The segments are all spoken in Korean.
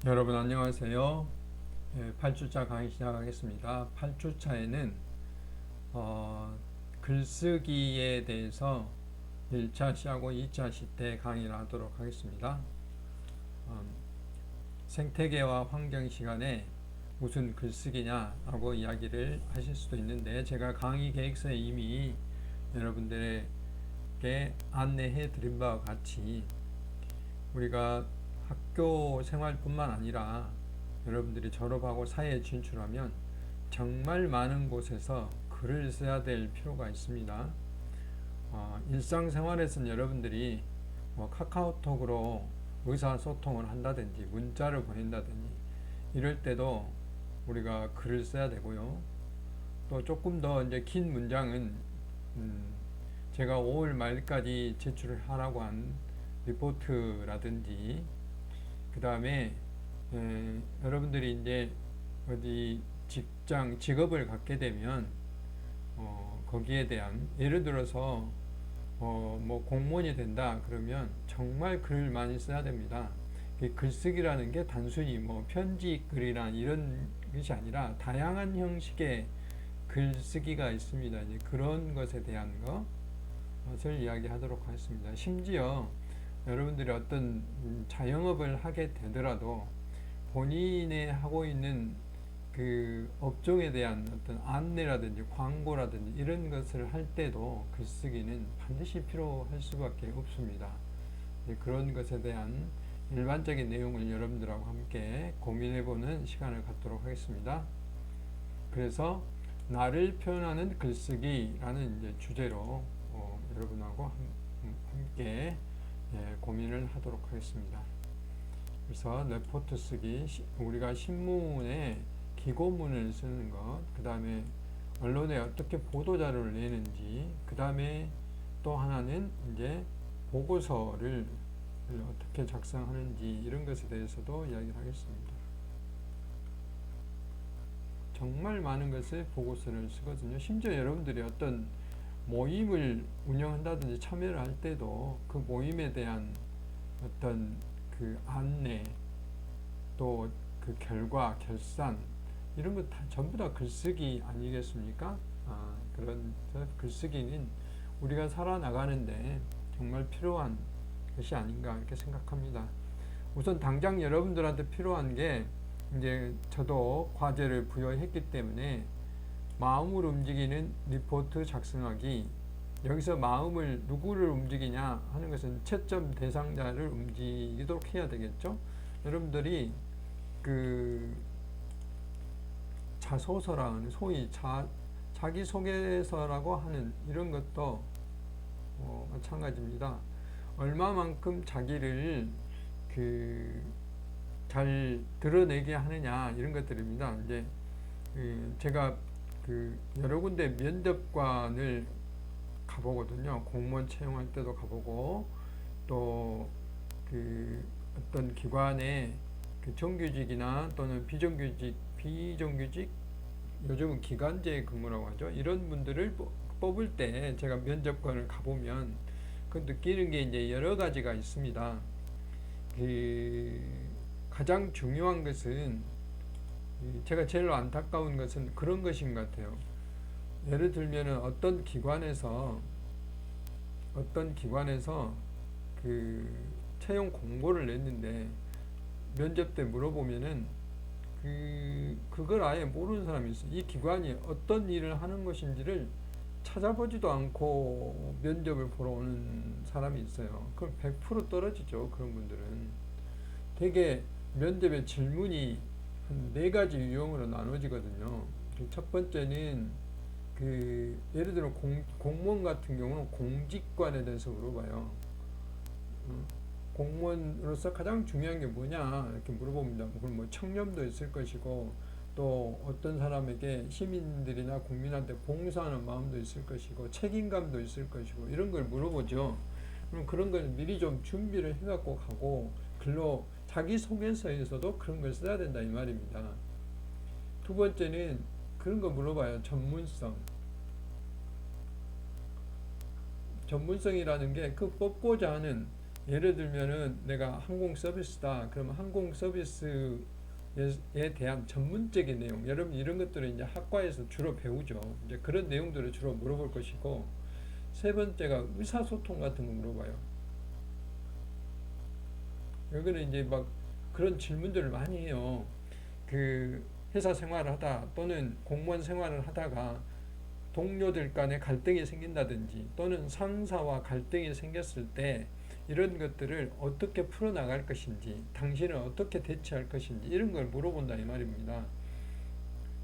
여러분 안녕하세요. 8주차 강의 시작하겠습니다. 8주차에는 글쓰기에 대해서 1차 시하고 2차 시 때 강의를 하도록 하겠습니다. 음, 생태계와 환경 시간에 무슨 글쓰기냐라고 이야기를 하실 수도 있는데, 제가 강의 계획서에 이미 여러분들에게 안내해 드린 바와 같이 우리가 학교 생활뿐만 아니라 여러분들이 졸업하고 사회에 진출하면 정말 많은 곳에서 글을 써야 될 필요가 있습니다. 일상생활에서는 여러분들이 카카오톡으로 의사소통을 한다든지 문자를 보낸다든지 이럴 때도 우리가 글을 써야 되고요. 또 조금 더 이제 긴 문장은 제가 5월 말까지 제출을 하라고 한 리포트라든지, 그 다음에 여러분들이 이제 어디 직업을 갖게 되면 거기에 대한, 예를 들어서 뭐 공무원이 된다 그러면 정말 글을 많이 써야 됩니다. 글쓰기라는 게 단순히 뭐 편지 글이나 이런 것이 아니라 다양한 형식의 글쓰기가 있습니다. 이제 그런 것에 대한 것을 이야기하도록 하겠습니다. 심지어 여러분들이 어떤 자영업을 하게 되더라도 본인의 하고 있는 그 업종에 대한 어떤 안내라든지 광고라든지 이런 것을 할 때도 글쓰기는 반드시 필요할 수밖에 없습니다. 그런 것에 대한 일반적인 내용을 여러분들하고 함께 고민해보는 시간을 갖도록 하겠습니다. 그래서 나를 표현하는 글쓰기라는 이제 주제로 여러분하고 함께 고민을 하도록 하겠습니다. 그래서 레포트 쓰기, 우리가 신문에 기고문을 쓰는 것, 그 다음에 언론에 어떻게 보도자료를 내는지, 그 다음에 또 하나는 이제 보고서를 어떻게 작성하는지 이런 것에 대해서도 이야기를 하겠습니다. 정말 많은 것을 보고서를 쓰거든요. 심지어 여러분들이 어떤 모임을 운영한다든지 참여를 할 때도 그 모임에 대한 어떤 그 안내, 또 그 결과, 결산 이런 것 다 전부 다 글쓰기 아니겠습니까? 그런 글쓰기는 우리가 살아나가는데 정말 필요한 것이 아닌가 이렇게 생각합니다. 우선 당장 여러분들한테 필요한 게, 이제 저도 과제를 부여했기 때문에 마음을 움직이는 리포트 작성하기, 여기서 마음을 누구를 움직이냐 하는 것은 채점 대상자를 움직이도록 해야 되겠죠. 여러분들이 그 자소서라는, 소위 자기소개서라고 하는 이런 것도 마찬가지입니다. 얼마만큼 자기를 잘 드러내게 하느냐 이런 것들입니다. 이제 제가 여러 군데 면접관을 가보거든요. 공무원 채용할 때도 가보고, 또 어떤 기관의 정규직이나 또는 비정규직, 요즘은 기간제 근무라고 하죠. 이런 분들을 뽑을 때 제가 면접관을 가보면 그 느끼는 게 이제 여러 가지가 있습니다. 가장 중요한 것은, 제가 제일 안타까운 것은 그런 것인 것 같아요. 예를 들면 어떤 기관에서 그 채용 공고를 냈는데 면접 때 물어보면은 그걸 아예 모르는 사람이 있어요. 이 기관이 어떤 일을 하는 것인지를 찾아보지도 않고 면접을 보러 오는 사람이 있어요. 그럼 100% 떨어지죠. 그런 분들은. 되게 면접의 질문이 한 4가지 유형으로 나눠지거든요. 첫 번째는 예를 들어 공무원 같은 경우는 공직관에 대해서 물어봐요. 공무원으로서 가장 중요한 게 뭐냐 이렇게 물어봅니다. 그럼 뭐 청렴도 있을 것이고, 또 어떤 사람에게 시민들이나 국민한테 봉사하는 마음도 있을 것이고, 책임감도 있을 것이고, 이런 걸 물어보죠. 그럼 그런 걸 미리 좀 준비를 해갖고 가고, 글로 자기소개서에서도 그런 걸 써야 된다 이 말입니다. 두 번째는 그런 거 물어봐요. 전문성이라는 게 그 뽑고자 하는 예를 들면은 내가 항공 서비스다. 그러면 항공 서비스에 대한 전문적인 내용, 여러분 이런 것들을 이제 학과에서 주로 배우죠. 이제 그런 내용들을 주로 물어볼 것이고, 세 번째가 의사소통 같은 거 물어봐요. 여기는 이제 막 그런 질문들을 많이 해요. 그 회사 생활을 하다 또는 공무원 생활을 하다가 동료들 간에 갈등이 생긴다든지 또는 상사와 갈등이 생겼을 때 이런 것들을 어떻게 풀어나갈 것인지, 당신은 어떻게 대처할 것인지 이런 걸 물어본다 이 말입니다.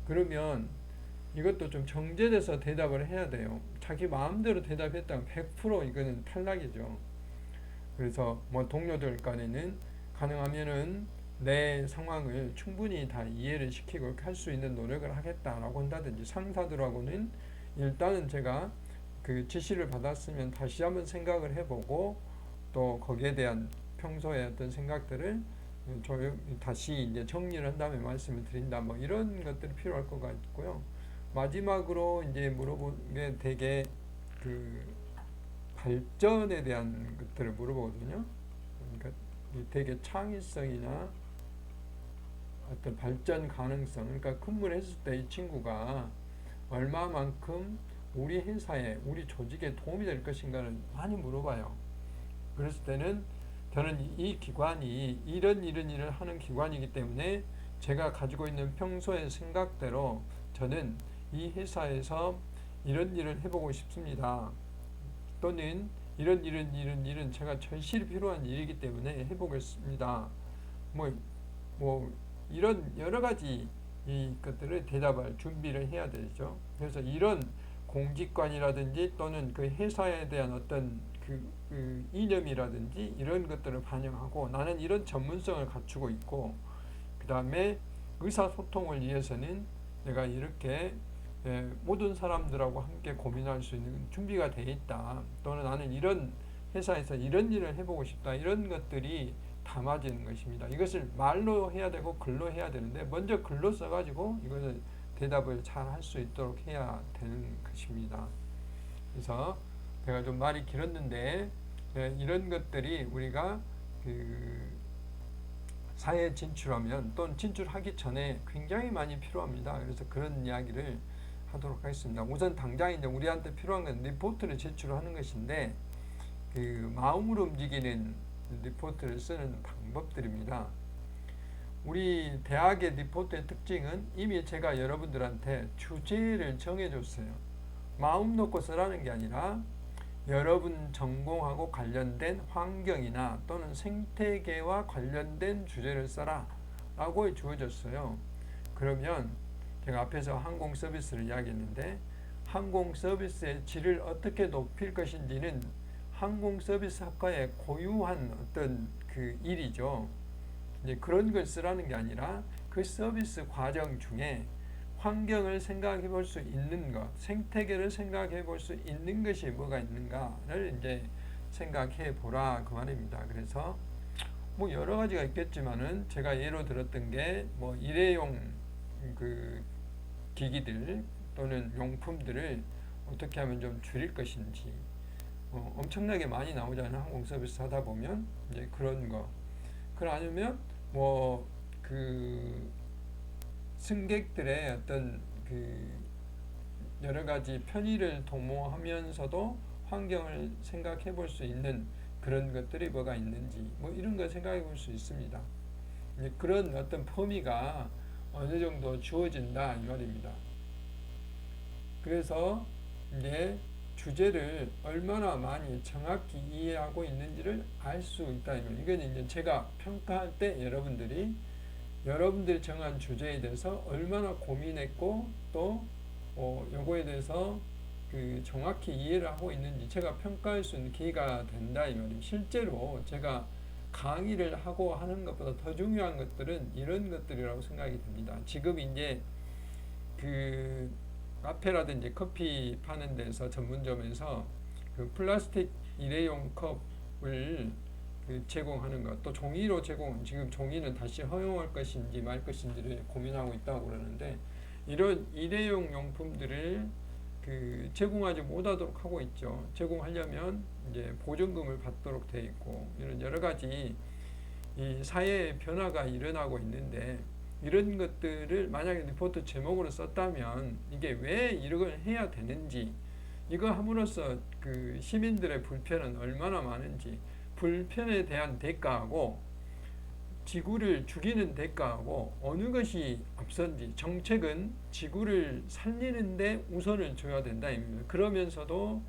그러면 이것도 좀 정제돼서 대답을 해야 돼요. 자기 마음대로 대답했다면 100% 이거는 탈락이죠. 그래서 뭐 동료들 간에는 가능하면은 내 상황을 충분히 다 이해를 시키고 할 수 있는 노력을 하겠다라고 한다든지, 상사들하고는 일단은 제가 그 지시를 받았으면 다시 한번 생각을 해보고 또 거기에 대한 평소에 어떤 생각들을 다시 이제 정리를 한 다음에 말씀을 드린다, 뭐 이런 것들이 필요할 것 같고요. 마지막으로 이제 물어보게 되게 그 발전에 대한 것들을 물어보거든요. 그러니까 되게 창의성이나 어떤 발전 가능성, 그러니까 근무를 했을 때 이 친구가 얼마만큼 우리 회사에, 우리 조직에 도움이 될 것인가를 많이 물어봐요. 그랬을 때는 저는 이 기관이 이런 일을 하는 기관이기 때문에 제가 가지고 있는 평소의 생각대로 저는 이 회사에서 이런 일을 해보고 싶습니다. 또는 이런 일은 제가 절실히 필요한 일이기 때문에 해보겠습니다. 뭐 이런 여러 가지 이 것들을 대답할 준비를 해야 되죠. 그래서 이런 공직관이라든지 또는 그 회사에 대한 어떤 그 이념이라든지 이런 것들을 반영하고, 나는 이런 전문성을 갖추고 있고, 그 다음에 의사소통을 위해서는 내가 이렇게 모든 사람들하고 함께 고민할 수 있는 준비가 되어 있다. 또는 나는 이런 회사에서 이런 일을 해보고 싶다. 이런 것들이 담아지는 것입니다. 이것을 말로 해야 되고 글로 해야 되는데 먼저 글로 써가지고 이것을 대답을 잘 할 수 있도록 해야 되는 것입니다. 그래서 제가 좀 말이 길었는데 이런 것들이 우리가 그 사회에 진출하면 또는 진출하기 전에 굉장히 많이 필요합니다. 그래서 그런 이야기를 하도록 하겠습니다. 우선 당장 이제 우리한테 필요한 건 리포트를 제출하는 것인데, 그 마음으로 움직이는 리포트를 쓰는 방법들입니다. 우리 대학의 리포트의 특징은 이미 제가 여러분들한테 주제를 정해줬어요. 마음 놓고 쓰라는 게 아니라 여러분 전공하고 관련된 환경이나 또는 생태계와 관련된 주제를 써라 라고 주어졌어요. 그러면 제가 앞에서 항공 서비스를 이야기했는데, 항공 서비스의 질을 어떻게 높일 것인지는 항공 서비스 학과의 고유한 어떤 그 일이죠. 이제 그런 걸 쓰라는 게 아니라 그 서비스 과정 중에 환경을 생각해 볼 수 있는 것, 생태계를 생각해 볼 수 있는 것이 뭐가 있는가를 이제 생각해 보라 그 말입니다. 그래서 뭐 여러 가지가 있겠지만은 제가 예로 들었던 게 뭐 일회용 그 기기들 또는 용품들을 어떻게 하면 좀 줄일 것인지, 엄청나게 많이 나오잖아요. 항공 서비스 하다 보면 이제 그런 거. 그 아니면 뭐 그 승객들의 어떤 그 여러 가지 편의를 도모하면서도 환경을 생각해 볼 수 있는 그런 것들이 뭐가 있는지, 뭐 이런 걸 생각해 볼 수 있습니다. 그런 어떤 범위가 어느 정도 주어진다 이 말입니다. 그래서 이제 주제를 얼마나 많이 정확히 이해하고 있는지를 알 수 있다. 이건 이제 제가 평가할 때 여러분들이 정한 주제에 대해서 얼마나 고민했고 또 요거에 대해서 그 정확히 이해를 하고 있는지 제가 평가할 수 있는 기회가 된다 이 말이에요. 실제로 제가 강의를 하고 하는 것보다 더 중요한 것들은 이런 것들이라고 생각이 듭니다. 지금 이제 그 카페라든지 커피 파는 데서 전문점에서 그 플라스틱 일회용 컵을 그 제공하는 것, 또 종이로 지금 종이는 다시 허용할 것인지 말 것인지를 고민하고 있다고 그러는데, 이런 일회용 용품들을 제공하지 못하도록 하고 있죠. 제공하려면 이제 보증금을 받도록 돼 있고 이런 여러 가지 이 사회의 변화가 일어나고 있는데 이런 것들을 만약에 리포트 제목으로 썼다면 이게 왜 이걸 해야 되는지 이거 함으로써 시민들의 불편은 얼마나 많은지 불편에 대한 대가하고 지구를 죽이는 대가하고 어느 것이 앞선지 정책은 지구를 살리는데 우선을 줘야 된다 입니다. 그러면서도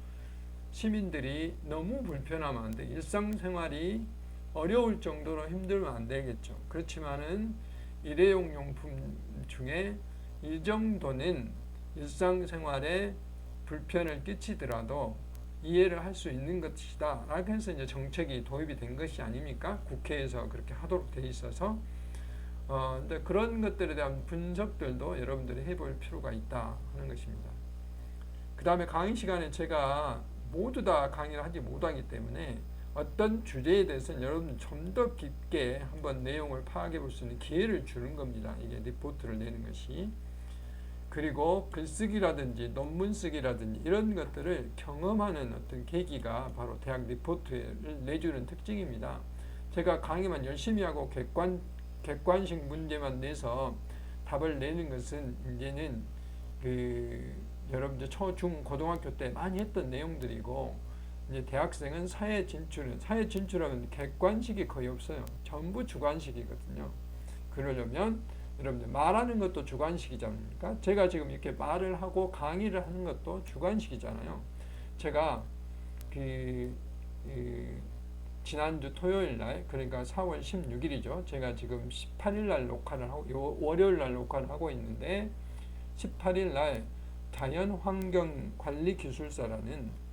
시민들이 너무 불편하면 안 돼. 일상생활이 어려울 정도로 힘들면 안 되겠죠. 그렇지만은 일회용 용품 중에 이 정도는 일상생활에 불편을 끼치더라도 이해를 할 수 있는 것이다 라고 해서 이제 정책이 도입이 된 것이 아닙니까? 국회에서 그렇게 하도록 돼 있어서 근데 그런 것들에 대한 분석들도 여러분들이 해볼 필요가 있다 하는 것입니다. 그 다음에 강의 시간에 제가 모두 다 강의를 하지 못하기 때문에 어떤 주제에 대해서는 여러분 좀 더 깊게 한번 내용을 파악해 볼 수 있는 기회를 주는 겁니다. 이게 리포트를 내는 것이. 그리고 글쓰기라든지 논문 쓰기라든지 이런 것들을 경험하는 어떤 계기가 바로 대학 리포트를 내주는 특징입니다. 제가 강의만 열심히 하고 객관식 문제만 내서 답을 내는 것은 이제는 여러분들 초, 중, 고등학교 때 많이 했던 내용들이고 이제 대학생은 사회 진출하면 객관식이 거의 없어요. 전부 주관식이거든요. 그러려면 여러분들 말하는 것도 주관식이잖아요. 제가 지금 이렇게 말을 하고 강의를 하는 것도 주관식이잖아요. 제가 지난주 토요일 날 그러니까 4월 16일이죠. 제가 지금 18일 날 녹화를 하고 월요일 날 녹화를 하고 있는데 18일 날 자연환경관리기술사라는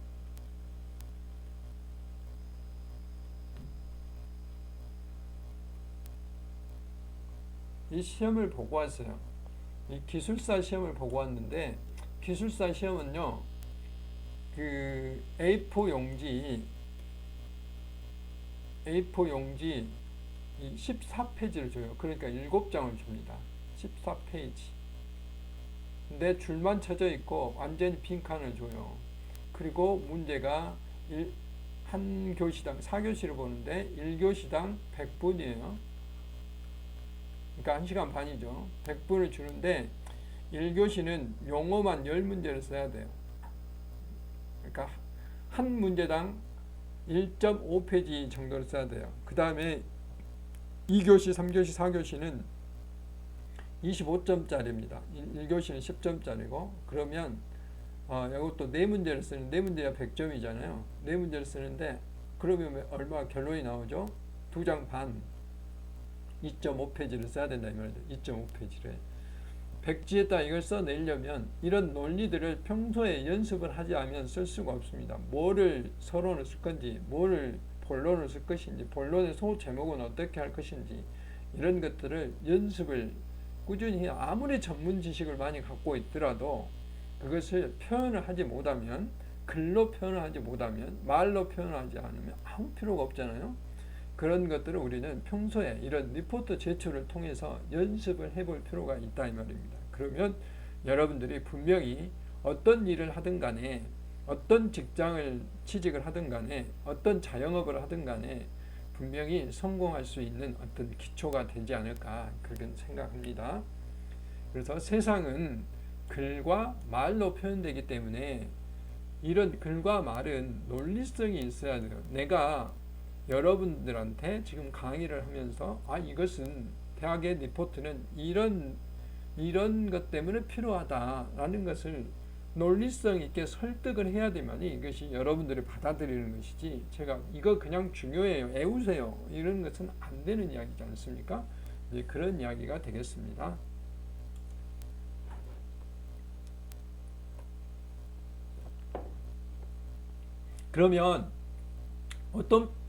이 시험을 보고 왔어요. 이 기술사 시험을 보고 왔는데 기술사 시험은요 A4 용지 이 14페이지를 줘요. 그러니까 7장을 줍니다. 14페이지. 근데 줄만 쳐져 있고 완전히 빈 칸을 줘요. 그리고 문제가 한 교시당 4교시를 보는데 1교시당 100분이에요. 그러니까 1시간 반이죠. 100분을 주는데 1교시는 용어만 10문제를 써야 돼요. 그러니까 한 문제당 1.5페이지 정도를 써야 돼요. 그 다음에 2교시, 3교시, 4교시는 25점짜리입니다. 1교시는 10점짜리고 그러면 이것도 4문제를 쓰는 4문제가 100점이잖아요. 4문제를 쓰는데 그러면 얼마 결론이 나오죠? 2장 반 2.5페이지를 써야 된다 이 말이죠. 2.5페이지를 백지에다 이걸 써내려면 이런 논리들을 평소에 연습을 하지 않으면 쓸 수가 없습니다. 뭐를 서론을 쓸 건지 뭐를 본론을 쓸 것인지 본론의 소제목은 어떻게 할 것인지 이런 것들을 연습을 꾸준히 해야 아무리 전문 지식을 많이 갖고 있더라도 그것을 표현을 하지 못하면 글로 표현을 하지 못하면 말로 표현을 하지 않으면 아무 필요가 없잖아요. 그런 것들을 우리는 평소에 이런 리포트 제출을 통해서 연습을 해볼 필요가 있다 이 말입니다. 그러면 여러분들이 분명히 어떤 일을 하든 간에 어떤 직장을 취직을 하든 간에 어떤 자영업을 하든 간에 분명히 성공할 수 있는 어떤 기초가 되지 않을까 그렇게 생각합니다. 그래서 세상은 글과 말로 표현되기 때문에 이런 글과 말은 논리성이 있어야 돼요. 내가 여러분들한테 지금 강의를 하면서 이것은 대학의 리포트는 이런 것 때문에 필요하다라는 것을 논리성 있게 설득을 해야 되만이 이것이 여러분들이 받아들이는 것이지 제가 이거 그냥 중요해요 애우세요 이런 것은 안 되는 이야기지 않습니까? 이제 그런 이야기가 되겠습니다. 그러면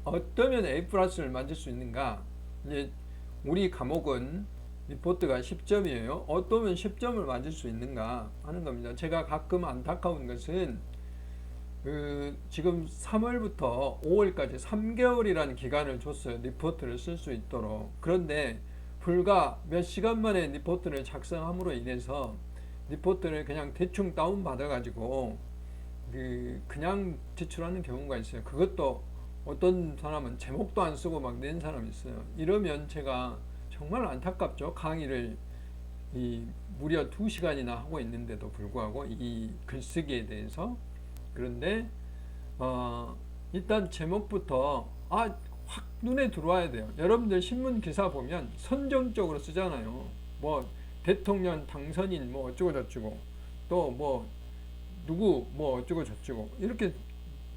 어떠면 A+를 만들 수 있는가? 이제 우리 과목은 리포트가 10점이에요. 어떠면 10점을 만들 수 있는가 하는 겁니다. 제가 가끔 안타까운 것은 지금 3월부터 5월까지 3개월이라는 기간을 줬어요. 리포트를 쓸 수 있도록. 그런데 불과 몇 시간 만에 리포트를 작성함으로 인해서 리포트를 그냥 대충 다운 받아가지고 그냥 제출하는 경우가 있어요. 그것도 어떤 사람은 제목도 안 쓰고 막 낸 사람이 있어요. 이러면 제가 정말 안타깝죠. 강의를 무려 2시간이나 하고 있는데도 불구하고 이 글쓰기에 대해서. 그런데 일단 제목부터 확 눈에 들어와야 돼요. 여러분들 신문 기사 보면 선정적으로 쓰잖아요. 뭐 대통령 당선인 뭐 어쩌고 저쩌고, 또 뭐 누구 뭐 어쩌고 저쩌고, 이렇게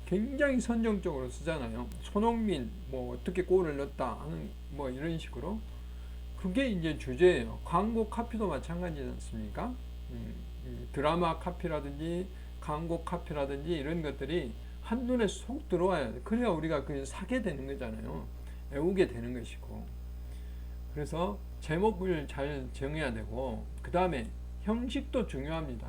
굉장히 선정적으로 쓰잖아요. 손흥민 뭐 어떻게 골을 넣었다 하는 뭐 이런 식으로. 그게 이제 주제예요. 광고 카피도 마찬가지지 않습니까? 드라마 카피라든지 광고 카피라든지 이런 것들이 한눈에 쏙 들어와야 돼. 그래야 우리가 그 사게 되는 거잖아요. 외우게 되는 것이고. 그래서 제목을 잘 정해야 되고, 그 다음에 형식도 중요합니다.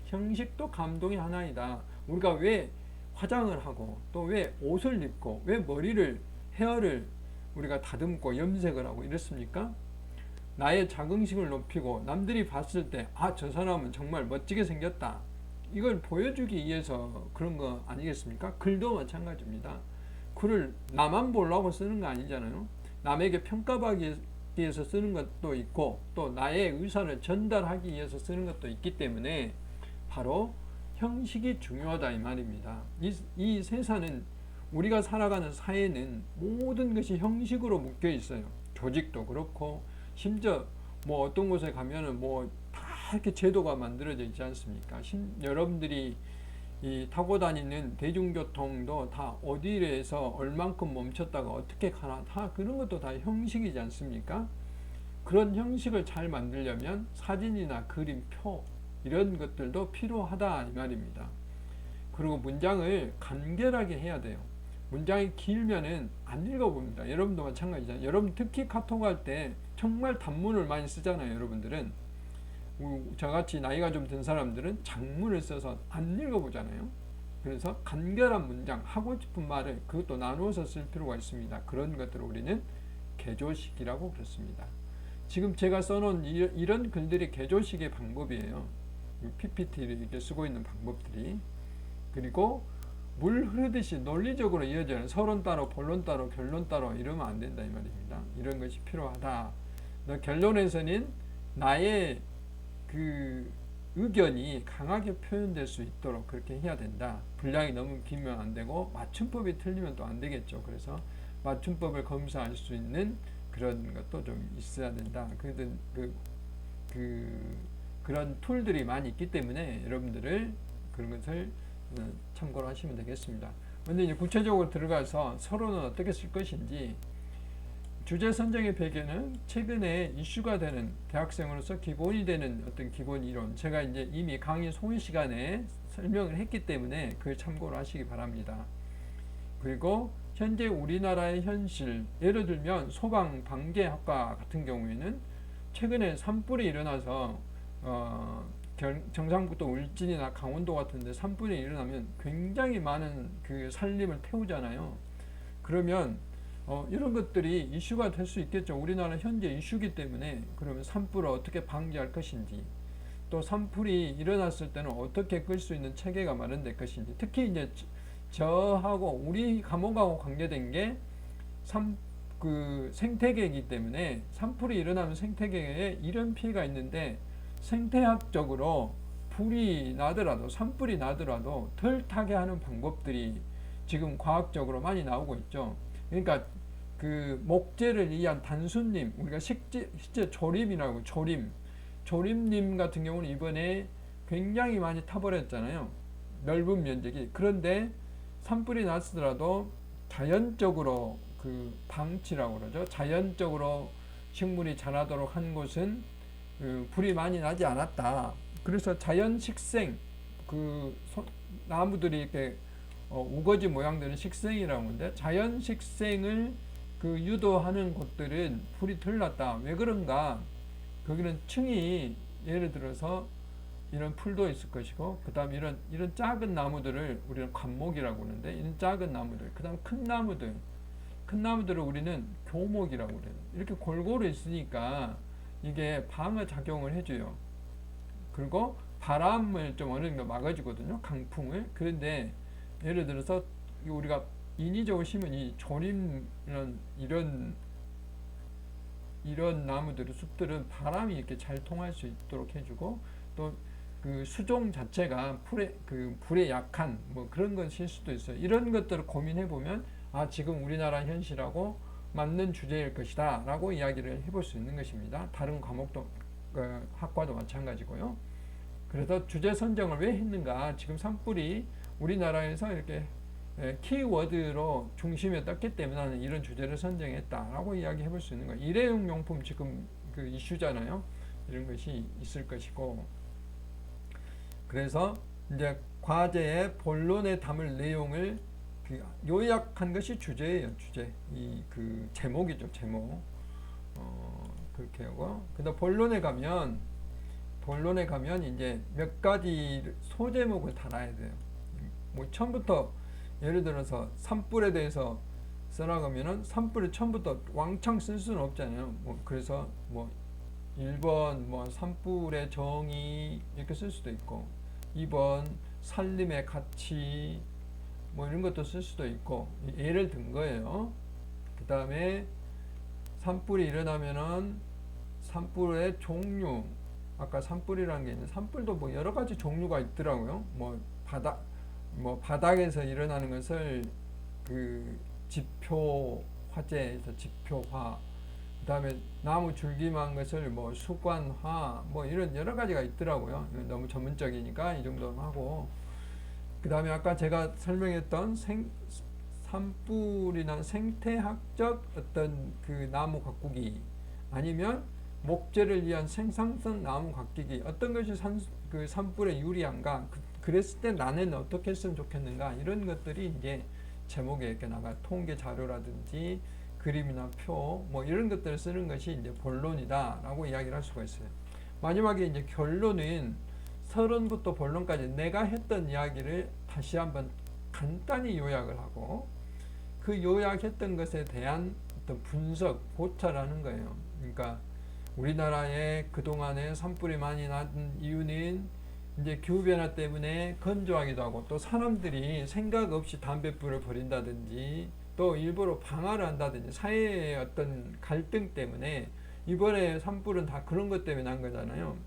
형식도 감동의 하나이다. 우리가 왜 화장을 하고, 또 왜 옷을 입고, 왜 헤어를 우리가 다듬고 염색을 하고 이렇습니까? 나의 자긍심을 높이고 남들이 봤을 때 저 사람은 정말 멋지게 생겼다, 이걸 보여주기 위해서 그런 거 아니겠습니까? 글도 마찬가지입니다. 글을 나만 보려고 쓰는 거 아니잖아요. 남에게 평가받기 위해서 쓰는 것도 있고, 또 나의 의사를 전달하기 위해서 쓰는 것도 있기 때문에 바로 형식이 중요하다 이 말입니다. 이 세상은, 우리가 살아가는 사회는 모든 것이 형식으로 묶여 있어요. 조직도 그렇고, 심지어 뭐 어떤 곳에 가면은 뭐 다 이렇게 제도가 만들어져 있지 않습니까? 여러분들이 타고 다니는 대중교통도 다 어디에서 얼만큼 멈췄다가 어떻게 가나, 다 그런 것도 다 형식이지 않습니까? 그런 형식을 잘 만들려면 사진이나 그림, 표 이런 것들도 필요하다 이 말입니다. 그리고 문장을 간결하게 해야 돼요. 문장이 길면은 안 읽어봅니다. 여러분도 마찬가지잖아요. 여러분 특히 카톡 할 때 정말 단문을 많이 쓰잖아요. 여러분들은, 저같이 나이가 좀 든 사람들은 장문을 써서 안 읽어보잖아요. 그래서 간결한 문장, 하고 싶은 말을 그것도 나누어서 쓸 필요가 있습니다. 그런 것들을 우리는 개조식이라고 그랬습니다. 지금 제가 써놓은 이런 글들이 개조식의 방법이에요. PPT를 이렇게 쓰고 있는 방법들이. 그리고 물 흐르듯이 논리적으로 이어져요. 서론 따로, 본론 따로, 결론 따로 이러면 안 된다 이 말입니다. 이런 것이 필요하다. 결론에서는 나의 그 의견이 강하게 표현될 수 있도록 그렇게 해야 된다. 분량이 너무 길면 안 되고, 맞춤법이 틀리면 또 안 되겠죠. 그래서 맞춤법을 검사할 수 있는 그런 것도 좀 있어야 된다. 그런 툴들이 많이 있기 때문에 여러분들을 그런 것을 참고로 하시면 되겠습니다. 근데 이제 구체적으로 들어가서 서론은 어떻게 쓸 것인지, 주제 선정의 배경은 최근에 이슈가 되는, 대학생으로서 기본이 되는 어떤 기본 이론, 제가 이제 이미 강의 소위 시간에 설명을 했기 때문에 그걸 참고로 하시기 바랍니다. 그리고 현재 우리나라의 현실, 예를 들면 소방 방재학과 같은 경우에는 최근에 산불이 일어나서 경상북도 울진이나 강원도 같은 데 산불이 일어나면 굉장히 많은 그 산림을 태우잖아요. 그러면 이런 것들이 이슈가 될 수 있겠죠. 우리나라 현재 이슈기 때문에. 그러면 산불을 어떻게 방지할 것인지, 또 산불이 일어났을 때는 어떻게 끌 수 있는 체계가 마련될 것인지, 특히 이제 저하고 우리 과목하고 관계된 게 생태계이기 때문에, 산불이 일어나면 생태계에 이런 피해가 있는데, 생태학적으로 불이 나더라도, 산불이 나더라도 덜 타게 하는 방법들이 지금 과학적으로 많이 나오고 있죠. 그러니까 그 목재를 위한 단순림, 우리가 실제 조림이라고, 조림님 같은 경우는 이번에 굉장히 많이 타버렸잖아요. 넓은 면적이. 그런데 산불이 났더라도 자연적으로 그 방치라고 그러죠. 자연적으로 식물이 자라도록 한 곳은 불이 많이 나지 않았다. 그래서 자연 식생, 나무들이 이렇게 우거지 모양되는 식생이라고 하는데, 자연 식생을 유도하는 곳들은 불이 덜 났다. 왜 그런가? 거기는 층이, 예를 들어서 이런 풀도 있을 것이고, 그 다음 이런 작은 나무들을 우리는 관목이라고 하는데, 이런 작은 나무들, 그 다음 큰 나무들을 우리는 교목이라고 그래요. 이렇게 골고루 있으니까 이게 방어 작용을 해줘요. 그리고 바람을 좀 어느 정도 막아주거든요. 강풍을. 그런데 예를 들어서 우리가 인위적으로 심은 이 조림 이런 나무들은 숲들은 바람이 이렇게 잘 통할 수 있도록 해주고 또 그 수종 자체가 불에 약한 뭐 그런 것일 수도 있어요. 이런 것들을 고민해 보면 지금 우리나라 현실하고 맞는 주제일 것이다 라고 이야기를 해볼 수 있는 것입니다. 다른 과목도 학과도 마찬가지고요. 그래서 주제 선정을 왜 했는가? 지금 산불이 우리나라에서 이렇게 키워드로 중심에 떴기 때문에 나는 이런 주제를 선정했다라고 이야기해 볼 수 있는 거예요. 일회용 용품 지금 그 이슈잖아요. 이런 것이 있을 것이고 그래서 이제 과제의 본론에 담을 내용을 요약한 것이 주제예요. 주제. 이 그 제목이죠. 제목. 그렇게 하고 그다음 본론에 가면 이제 몇 가지 소제목을 달아야 돼요. 뭐 처음부터 예를 들어서 산불에 대해서 써나가면은 산불을 처음부터 왕창 쓸 수는 없잖아요. 뭐 그래서 뭐 1번 뭐 산불의 정의 이렇게 쓸 수도 있고 2번 산림의 가치 뭐 이런 것도 쓸 수도 있고 예를 든 거예요. 그 다음에 산불이 일어나면은 산불의 종류 아까 산불이라는 게 있는데 산불도 뭐 여러 가지 종류가 있더라고요. 뭐 바닥에서 일어나는 것을 그 지표 화재에서 지표화 그다음에 나무 줄기만 것을 뭐 수관화 뭐 이런 여러 가지가 있더라고요. 너무 전문적이니까 이 정도는 하고 그다음에 아까 제가 설명했던 산불이나 생태학적 어떤 그 나무 가꾸기 아니면 목재를 위한 생산성 나무 가꾸기 어떤 것이 그 산불에 유리한가 그랬을 때 나는 어떻게 했으면 좋겠는가 이런 것들이 이제 제목에 이렇게 나가 통계 자료라든지 그림이나 표 뭐 이런 것들을 쓰는 것이 이제 본론이다라고 이야기를 할 수가 있어요. 마지막에 이제 결론은 서론부터 본론까지 내가 했던 이야기를 다시 한번 간단히 요약을 하고 그 요약했던 것에 대한 어떤 분석, 고찰하는 거예요. 그러니까 우리나라에 그동안에 산불이 많이 난 이유는 이제 기후변화 때문에 건조하기도 하고 또 사람들이 생각 없이 담뱃불을 버린다든지 또 일부러 방화를 한다든지 사회의 어떤 갈등 때문에 이번에 산불은 다 그런 것 때문에 난 거잖아요.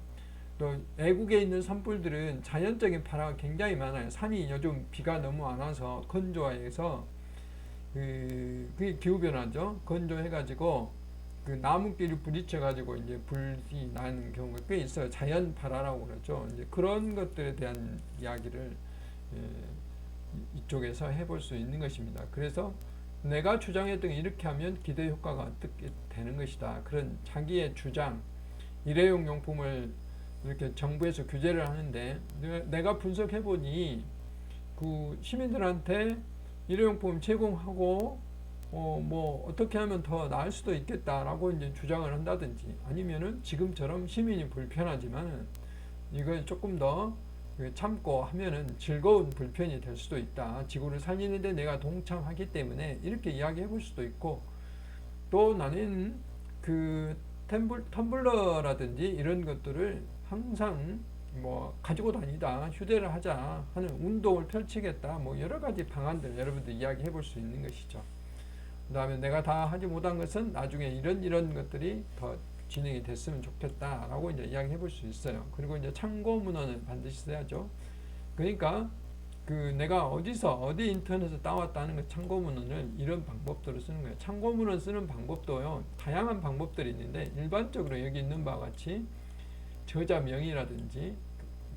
또 외국에 있는 산불들은 자연적인 발화가 굉장히 많아요. 산이 요즘 비가 너무 안 와서 건조해서 그게 기후변화죠. 건조해가지고 그 나무끼리 부딪혀가지고 이제 불이 나는 경우가 꽤 있어요. 자연 발화라고 그러죠. 이제 그런 것들에 대한 이야기를 이쪽에서 해볼 수 있는 것입니다. 그래서 내가 주장했던 게 이렇게 하면 기대 효과가 어떻게 되는 것이다. 그런 자기의 주장, 일회용 용품을 이렇게 정부에서 규제를 하는데 내가 분석해보니 그 시민들한테 일회용품 제공하고 뭐 어떻게 하면 더 나을 수도 있겠다라고 이제 주장을 한다든지 아니면은 지금처럼 시민이 불편하지만은 이걸 조금 더 참고 하면은 즐거운 불편이 될 수도 있다. 지구를 살리는데 내가 동참하기 때문에 이렇게 이야기해 볼 수도 있고 또 나는 그 텀블러라든지 이런 것들을 항상 뭐 가지고 다니다 휴대를 하자 하는 운동을 펼치겠다. 뭐 여러 가지 방안들 여러분들 이야기해 볼 수 있는 것이죠. 그 다음에 내가 다 하지 못한 것은 나중에 이런 것들이 더 진행이 됐으면 좋겠다라고 이제 이야기해 볼 수 있어요. 그리고 이제 참고 문헌을 반드시 써야죠. 그러니까 그 내가 어디 인터넷에서 따왔다는 그 참고 문헌을 이런 방법들을 쓰는 거예요. 참고 문헌 쓰는 방법도요. 다양한 방법들이 있는데 일반적으로 여기 있는 바와 같이 저자명이라든지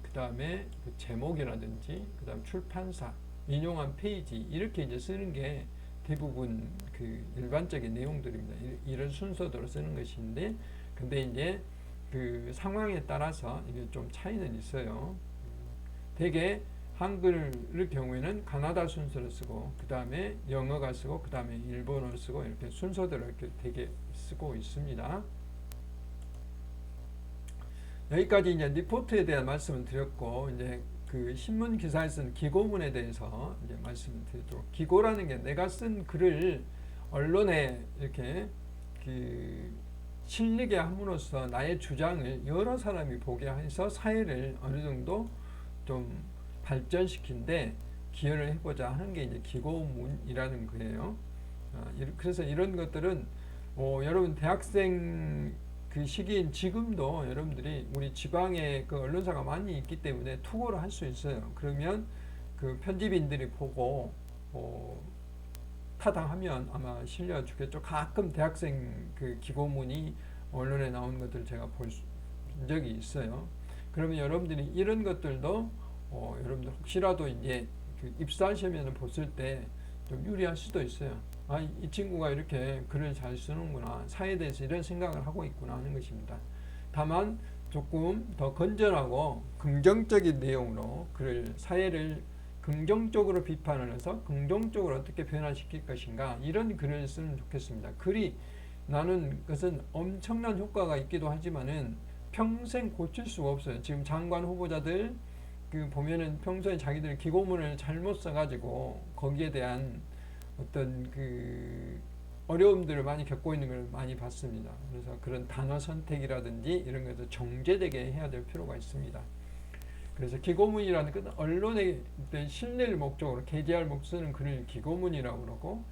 그 다음에 그 제목이라든지 그 다음 출판사 인용한 페이지 이렇게 이제 쓰는 게 대부분 그 일반적인 내용들입니다. 이런 순서대로 쓰는 것인데 근데 이제 그 상황에 따라서 이게 좀 차이는 있어요. 대개 한글의 경우에는 가나다 순서를 쓰고 그 다음에 영어가 쓰고 그 다음에 일본어를 쓰고 이렇게 순서대로 이렇게 되게 쓰고 있습니다. 여기까지 이제 리포트에 대한 말씀을 드렸고 이제 그 신문 기사에 쓴 기고문에 대해서 이제 말씀을 드리도록 기고라는 게 내가 쓴 글을 언론에 이렇게 그 실리게 함으로써 나의 주장을 여러 사람이 보게 해서 사회를 어느 정도 좀 발전시킨데 기여를 해보자 하는 게 이제 기고문이라는 거예요. 그래서 이런 것들은 여러분 대학생 그 시기인 지금도 여러분들이 우리 지방에 그 언론사가 많이 있기 때문에 투고를 할 수 있어요. 그러면 그 편집인들이 보고 타당하면 아마 실려주겠죠. 가끔 대학생 그 기고문이 언론에 나온 것들을 제가 본 적이 있어요. 그러면 여러분들이 이런 것들도 여러분들 혹시라도 이제 그 입사할 시험에는 봤을 때 좀 유리할 수도 있어요. 이 친구가 이렇게 글을 잘 쓰는구나. 사회에 대해서 이런 생각을 하고 있구나 하는 것입니다. 다만 조금 더 건전하고 긍정적인 내용으로 사회를 긍정적으로 비판을 해서 긍정적으로 어떻게 변화시킬 것인가 이런 글을 쓰면 좋겠습니다. 글이 나는 것은 엄청난 효과가 있기도 하지만은 평생 고칠 수가 없어요. 지금 장관 후보자들 그 보면은 평소에 자기들 기고문을 잘못 써가지고 거기에 대한 어떤 그 어려움들을 많이 겪고 있는 걸 많이 봤습니다. 그래서 그런 단어 선택이라든지 이런 것도 정제되게 해야 될 필요가 있습니다. 그래서 기고문이라는 것은 언론의 신뢰를 목적으로 게재할 목적은 글을 기고문이라고 그러고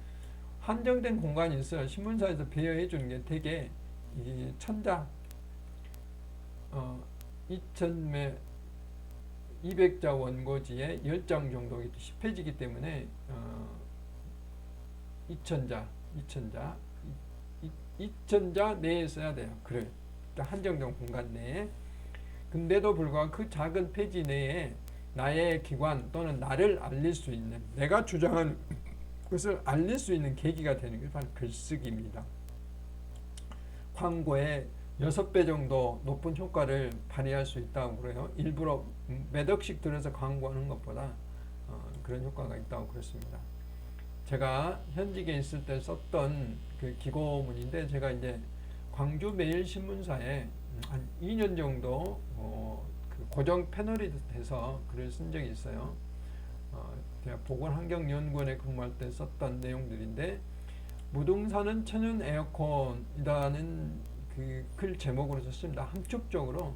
한정된 공간이 있어요. 신문사에서 배열해 주는 게 되게 이 천자 200자 원고지에 10장 정도 10페이지이기 때문에 2000자 내에 써야 돼요. 글을 한정된 공간 내에. 근데도 불구하고 그 작은 페이지 내에 나의 기관 또는 나를 알릴 수 있는 내가 주장하는 것을 알릴 수 있는 계기가 되는 게 바로 글쓰기입니다. 광고에 6배 정도 높은 효과를 발휘할 수 있다고 그래요. 일부러 몇 억씩 들여서 광고하는 것보다 그런 효과가 있다고 그랬습니다. 제가 현직에 있을 때 썼던 그 기고문인데 제가 이제 광주 매일신문사에 한 2년 정도 그 고정 패널이 돼서 글을 쓴 적이 있어요. 제가 보건환경연구원에 근무할 때 썼던 내용들인데 무등산은 천연 에어컨이라는 그 글 제목으로 썼습니다. 함축적으로.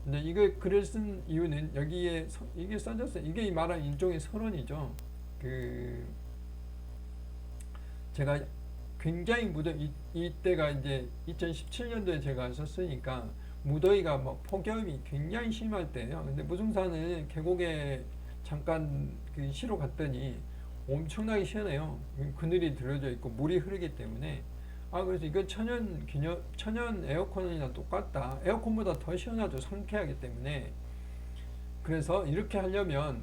근데 이거 글을 쓴 이유는 여기에 이게 써졌어요. 이게 이 말한 일종의 서론이죠. 제가 굉장히 이때가 이제 2017년도에 제가 썼으니까 무더위가 폭염이 굉장히 심할 때예요. 근데 무등산은 계곡에 잠깐 그 쉬러 갔더니 엄청나게 시원해요. 그늘이 들어져 있고 물이 흐르기 때문에 그래서 이거 천연 에어컨이나 똑같다. 에어컨보다 더 시원하죠. 상쾌하기 때문에. 그래서 이렇게 하려면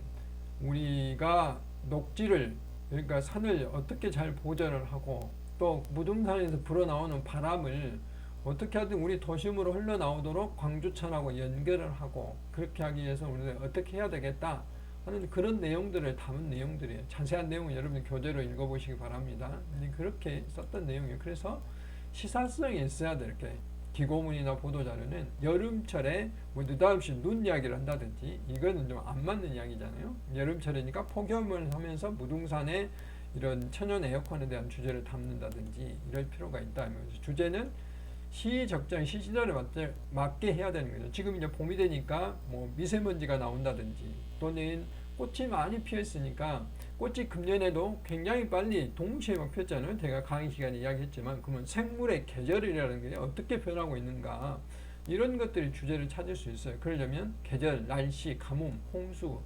우리가 녹지를 그러니까 산을 어떻게 잘 보존을 하고 또 무등산에서 불어나오는 바람을 어떻게 하든 우리 도심으로 흘러나오도록 광주천하고 연결을 하고 그렇게 하기 위해서 우리가 어떻게 해야 되겠다 하는 그런 내용들을 담은 내용들이에요. 자세한 내용은 여러분 교재로 읽어보시기 바랍니다. 그렇게 썼던 내용이에요. 그래서 시사성이 있어야 돼. 이렇게 기고문이나 보도자료는 여름철에 느닷없이 눈 이야기를 한다든지 이거는 좀 안 맞는 이야기잖아요. 여름철이니까 폭염을 하면서 무등산에 이런 천연 에어컨에 대한 주제를 담는다든지 이럴 필요가 있다. 주제는 시적정 시시절에 맞게 해야 되는 거죠. 지금 이제 봄이 되니까 미세먼지가 나온다든지 또는 꽃이 많이 피어 있으니까 꽃이 금년에도 굉장히 빨리 동시에 막 폈잖아요. 제가 강의 시간에 이야기했지만 그러면 생물의 계절이라는 게 어떻게 변하고 있는가 이런 것들이 주제를 찾을 수 있어요. 그러려면 계절, 날씨, 가뭄, 홍수,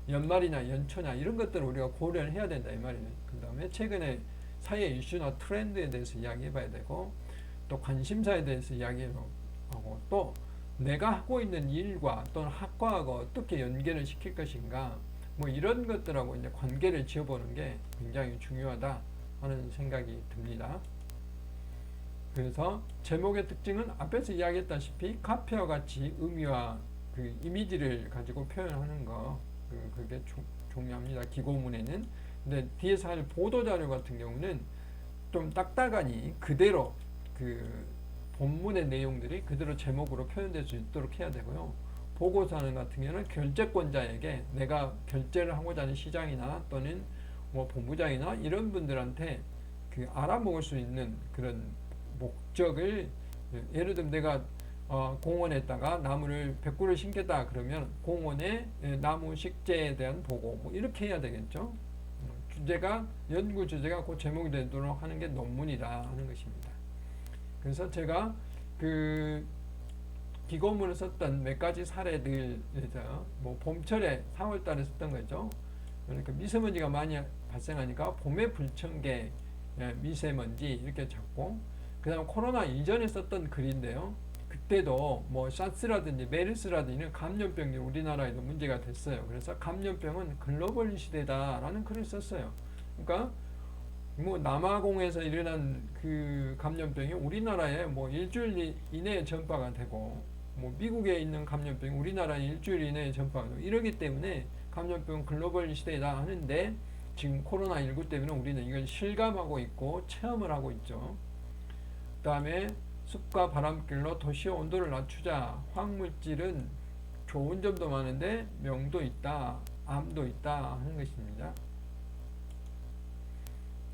연말이나 연초나 이런 것들을 우리가 고려를 해야 된다 이 말이에요. 그 다음에 최근에 사회 이슈나 트렌드에 대해서 이야기해 봐야 되고 또 관심사에 대해서 이야기하고 또 내가 하고 있는 일과 또는 학과하고 어떻게 연계를 시킬 것인가 이런 것들하고 이제 관계를 지어보는 게 굉장히 중요하다 하는 생각이 듭니다. 그래서 제목의 특징은 앞에서 이야기했다시피 카페와 같이 의미와 그 이미지를 가지고 표현하는 거 그게 중요합니다. 기고문에는. 근데 뒤에서 할 보도자료 같은 경우는 좀 딱딱하니 그대로 그 본문의 내용들이 그대로 제목으로 표현될 수 있도록 해야 되고요. 보고서는 같은 경우는 결재권자에게 내가 결재를 하고자 하는 시장이나 또는 본부장이나 이런 분들한테 그 알아먹을 수 있는 그런 목적을 예를 들면 내가 공원에다가 나무를 100그루 심겠다 그러면 공원의 나무 식재에 대한 보고 뭐 이렇게 해야 되겠죠. 연구 주제가 그 제목이 되도록 하는 게 논문이다 하는 것입니다. 그래서 제가 그 기고문을 썼던 몇 가지 사례들에서 뭐 봄철에 4월달에 썼던 거죠. 그러니까 미세먼지가 많이 발생하니까 봄의 불청계 미세먼지 이렇게 잡고, 그 다음 코로나 이전에 썼던 글인데요. 그때도 뭐 사스라든지 메르스라든지 이런 감염병이 우리나라에도 문제가 됐어요. 그래서 감염병은 글로벌 시대다라는 글을 썼어요. 그러니까 뭐 남아공에서 일어난 그 감염병이 우리나라에 뭐 일주일 이내에 전파가 되고, 뭐 미국에 있는 감염병이 우리나라에 일주일 이내에 전파가 되고 이러기 때문에 감염병 글로벌 시대다 하는데, 지금 코로나19 때문에 우리는 이걸 실감하고 있고 체험을 하고 있죠. 그 다음에 숲과 바람길로 도시의 온도를 낮추자. 화학물질은 좋은 점도 많은데 명도 있다, 암도 있다 하는 것입니다.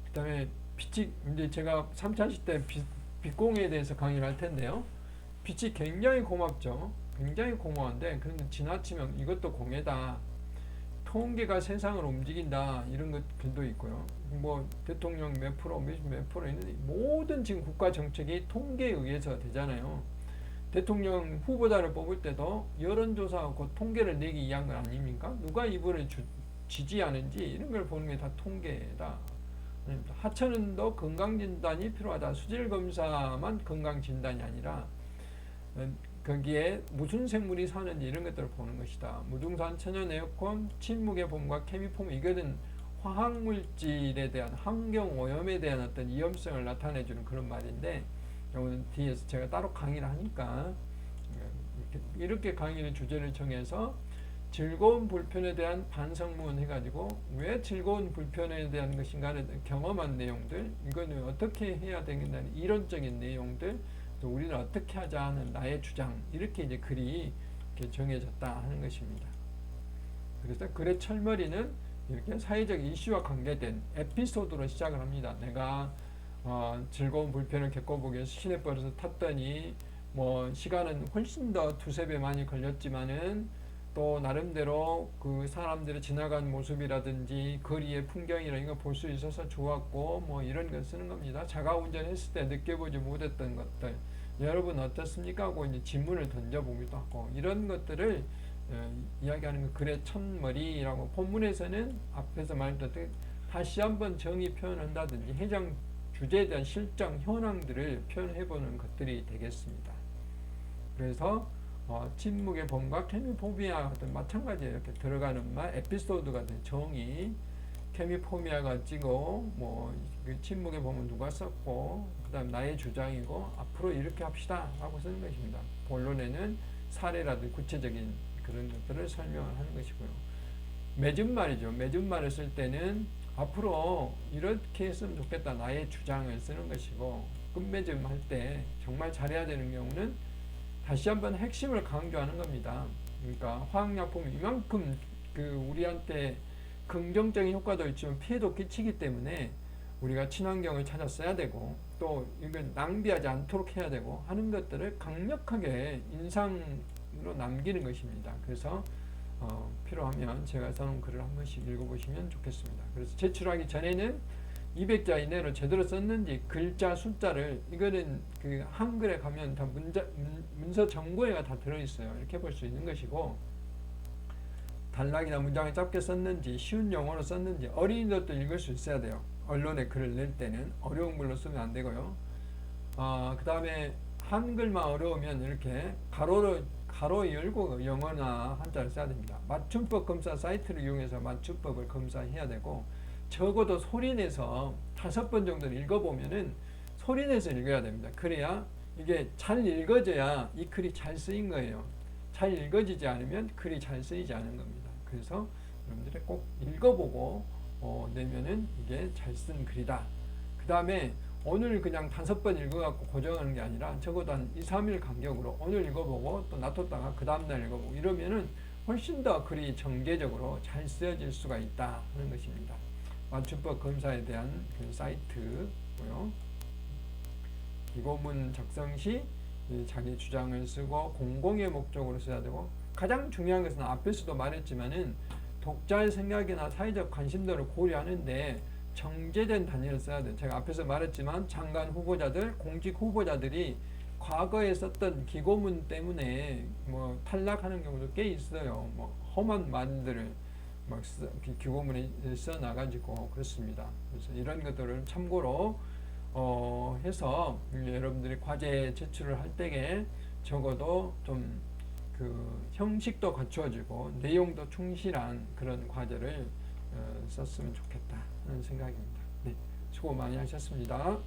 그 다음에 빛이, 이제 제가 3차시 때 빛공해에 대해서 강의를 할 텐데요. 빛이 굉장히 고맙죠. 굉장히 고마운데, 그런데 지나치면 이것도 공해다. 통계가 세상을 움직인다 이런 것들도 있고요. 뭐 대통령 몇 프로 몇 프로 있는데 모든 지금 국가 정책이 통계에 의해서 되잖아요. 대통령 후보자를 뽑을 때도 여론조사하고 통계를 내기 위한 건 아닙니까? 누가 이분을 지지하는지 이런 걸 보는 게 다 통계다. 하천은도 건강진단이 필요하다. 수질검사만 건강진단이 아니라 거기에 무슨 생물이 사는지 이런 것들을 보는 것이다. 무등산, 천연에어컨, 침묵의 봄과 케미폼, 이거는 화학물질에 대한 환경오염에 대한 어떤 위험성을 나타내주는 그런 말인데, 이거는 뒤에서 제가 따로 강의를 하니까 이렇게 강의를 주제를 정해서 즐거운 불편에 대한 반성문 해가지고 왜 즐거운 불편에 대한 것인가를 경험한 내용들, 이거는 어떻게 해야 되겠다는 이론적인 내용들, 또 우리는 어떻게 하자 하는 나의 주장, 이렇게 이제 글이 이렇게 정해졌다 하는 것입니다. 그래서 글의 철머리는 이렇게 사회적 이슈와 관계된 에피소드로 시작을 합니다. 내가 즐거운 불편을 겪어보기 위해서 시내버스를 탔더니 뭐 시간은 훨씬 더 두세 배 많이 걸렸지만은 또 나름대로 그 사람들이 지나간 모습이라든지 거리의 풍경이나 이런 거 볼 수 있어서 좋았고, 뭐 이런 걸 쓰는 겁니다. 자가 운전했을 때 느껴보지 못했던 것들, 여러분 어떻습니까? 하고 이제 질문을 던져보기도 하고, 이런 것들을 이야기하는 거 글의 첫머리라고. 본문에서는 앞에서 말했던 다시 한번 정의 표현한다든지 해당 주제에 대한 실정 현황들을 표현해보는 것들이 되겠습니다. 그래서 침묵의 봄과 케미포미아 같은 마찬가지예요. 이렇게 들어가는 말, 에피소드 같은 정의, 케미포미아가 찍고, 뭐 그 침묵의 봄은 누가 썼고, 그 다음 나의 주장이고, 앞으로 이렇게 합시다 라고 쓰는 것입니다. 본론에는 사례라든지 구체적인 그런 것들을 설명을 하는 것이고요. 맺은 말이죠. 맺은 말을 쓸 때는 앞으로 이렇게 했으면 좋겠다, 나의 주장을 쓰는 것이고, 끝맺음 할 때 정말 잘해야 되는 경우는 다시 한번 핵심을 강조하는 겁니다. 그러니까 화학약품이 이만큼 우리한테 긍정적인 효과도 있지만 피해도 끼치기 때문에 우리가 친환경을 찾아 써야 되고, 또 이걸 낭비하지 않도록 해야 되고 하는 것들을 강력하게 인상으로 남기는 것입니다. 그래서 필요하면 제가 써놓은 글을 한 번씩 읽어보시면 좋겠습니다. 그래서 제출하기 전에는 200자 이내로 제대로 썼는지 글자 숫자를, 이거는 그 한글에 가면 다 문서 정보에가 다 들어있어요. 이렇게 볼 수 있는 것이고, 단락이나 문장을 짧게 썼는지 쉬운 영어로 썼는지 어린이들도 읽을 수 있어야 돼요. 언론에 글을 낼 때는 어려운 글로 쓰면 안 되고요. 그 다음에 한글만 어려우면 이렇게 가로 열고 영어나 한자를 써야 됩니다. 맞춤법 검사 사이트를 이용해서 맞춤법을 검사해야 되고, 적어도 소리내서 5번 정도는 읽어보면은 소리내서 읽어야 됩니다. 그래야 이게 잘 읽어져야 이 글이 잘 쓰인 거예요. 잘 읽어지지 않으면 글이 잘 쓰이지 않은 겁니다. 그래서 여러분들이 꼭 읽어보고 내면은 이게 잘 쓴 글이다. 그 다음에 오늘 그냥 5번 읽어갖고 고정하는 게 아니라 적어도 한 2, 3일 간격으로 오늘 읽어보고 또 놔뒀다가 그 다음날 읽어보고 이러면은 훨씬 더 글이 정제적으로 잘 쓰여질 수가 있다 하는 것입니다. 맞춤법 검사에 대한 그 사이트고요. 기고문 작성 시 이 자기 주장을 쓰고 공공의 목적으로 써야 되고, 가장 중요한 것은 앞에서도 말했지만은 독자의 생각이나 사회적 관심도를 고려하는데 정제된 단위를 써야 돼요. 제가 앞에서 말했지만 장관 후보자들, 공직 후보자들이 과거에 썼던 기고문 때문에 뭐 탈락하는 경우도 꽤 있어요. 뭐 험한 말들을 막 기고문에 써 나가지고 그렇습니다. 그래서 이런 것들을 참고로 해서 여러분들이 과제 제출을 할 때에 적어도 좀 그 형식도 갖추어지고 내용도 충실한 그런 과제를 썼으면 좋겠다 하는 생각입니다. 네, 수고 많이 하셨습니다.